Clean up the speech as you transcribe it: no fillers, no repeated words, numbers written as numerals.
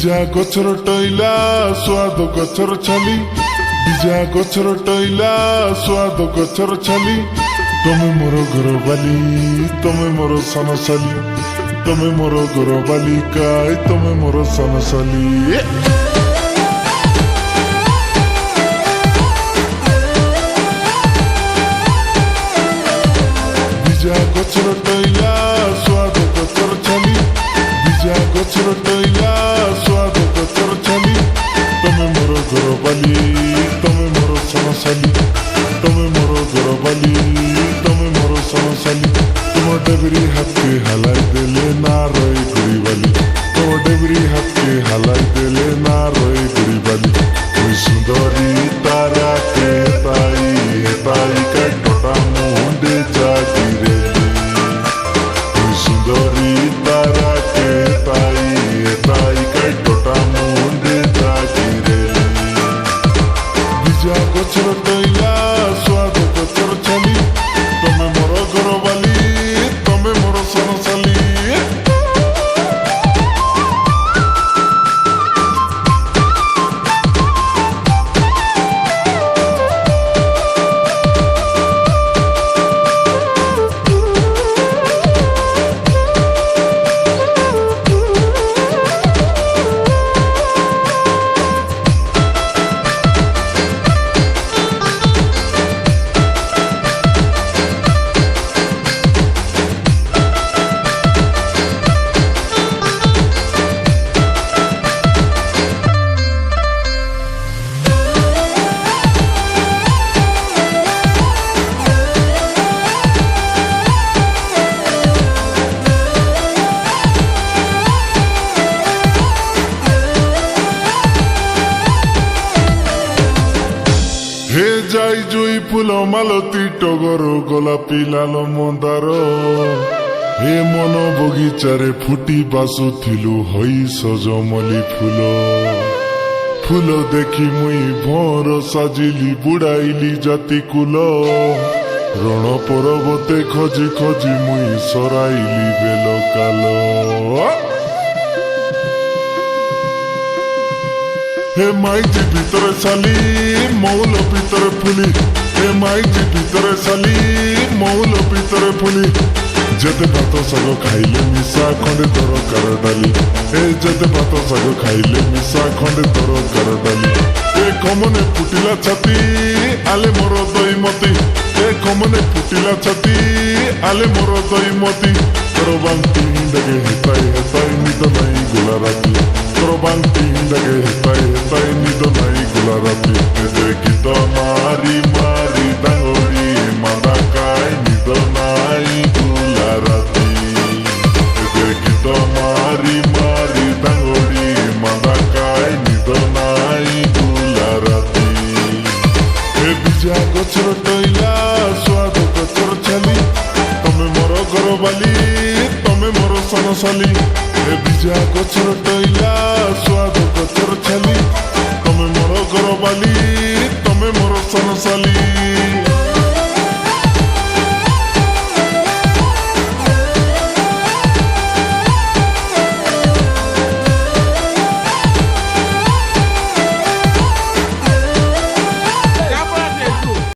বিজা গছর টইলা স্বাদ গছর ছালি বিজা গছর টইলা স্বাদ গছর ছালি তুমি মোর ঘর বালি তুমি মোর সনসালি তুমি মোর ঘর বালিকায় তুমি মোর সনসালি বিজা গছর টইলা স্বাদ গছর ছালি বিজা গছর টইলা স্বাদ গছর ছালি তুমি মোর ঘর বালি তুমি মোর সনসালি তুমি মোর ঘর বালি তুমি মোর সনসালি তোমার ডেবরি হাতকে হালাই দেলে না রয়ে গরিবালি তোমার ডেবরি হাতকে হালাই দেলে না রয়ে গরিবালি ওই সুন্দরী তারাকে তাই তাই কাটা মুন্ডে জাগি রে ওই সুন্দরী তারাকে তাই তাই কাটা মুন্ডে জাগি রে বিজা গছর টইলা স্বাদ গছর ছালি তুমি মোর ঘর বালি তুমি মোর সনসালি হে যাই জুই ফুল মালতী টগর গোলাপি লাল মন্দার হে মন বগিচারে ফুটি বাসুথিলু হই সজমলি ফুল ফুল দেখি মুই ভোর সাজিলি বুড়াইলি জাতি কুল রণ পর্বতে খোঁজি খোঁজি মুই সরাইলি বেল কাল হে মাইজি ভিতরে সালি মৌল ভিতরে ফুলি হে মাইজি ভিতরে সালি মৌল ভিতরে ফুলি যেতে ভাত শাগ খাইলে মিশা খন্ডে দরকার ডালি হে যেতে ভাত শাগ খাইলে মিশা খন্ডে দরকার ডালি এ কমনে ফুটিলা ছাতি আলে মোর দইমতি এ কমনে ফুটিলা ছাতি আলে মোর দইমতি তোর বান্তি ডেকে হেতাই হেতাই নিদ নাই গোলা রাতি তোর বান্তি ডেকে হেতাই হেতাই নিদ নাই গোলা রাতি গীত মারি মারি ডাঙরি মাদাকায় নিদ নাই গোলা রাতি গীত মারি মারি ডাঙরি মাদাকায় নিদ নাই গোলা রাতি হে বিজা গছর টইলা স্বাদ গছর ছালি তুমি মোর ঘর বালি তুমি মোর সনসালি হে বিজা গছর টইলা স্বাদ গছর ছালি তুমি মোর ঘর বালি তুমি মোর সনসালি